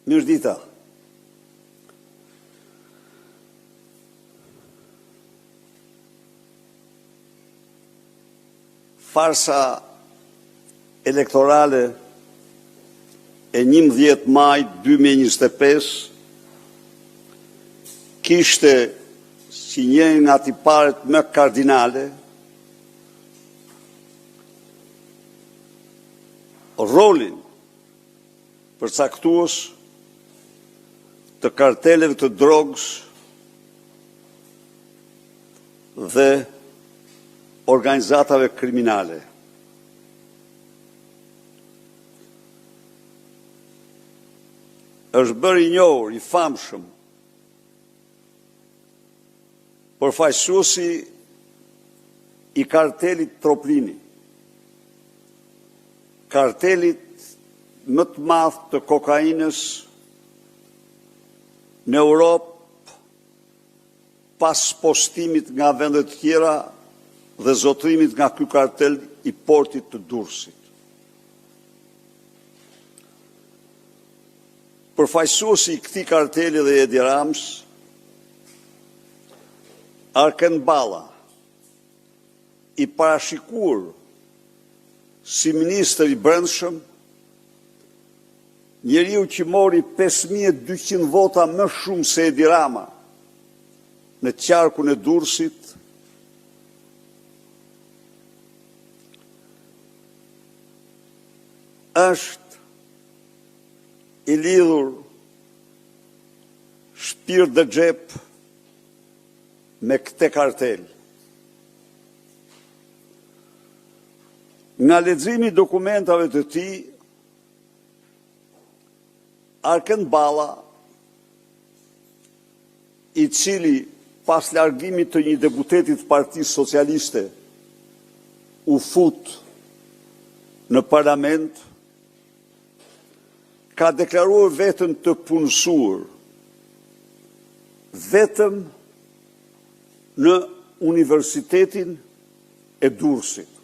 Mirëdita. Farsa elektorale e 11 maj 2025 kishte si një nga tiparet më kardinale rolin përcaktues të karteleve të drogës dhe organizatave kriminale. Është bërë i njohur, i famshëm, përfaqësuesi i kartelit Troplini, kartelit më të madh të kokainës në Europë pas postimit nga vendet të tjera dhe zotrimit nga ky kartel i portit të Durrësit. Përfaqësuesi i këtij karteli dhe Edi Rams, Arken Balla, i parashikuar si ministër i brendshëm, njeriu që mori 5200 vota më shumë se Edi Rama në qarkun e Durrësit, është i lidhur shpirt dhe xhep me këtë kartel. Nga leximi i dokumentave të tij, Arken Balla, i cili pas largimit të një deputeti të Partisë Socialiste u fut në parlament, ka deklaruar veten të punësuar vetëm në Universitetin e Durrësit.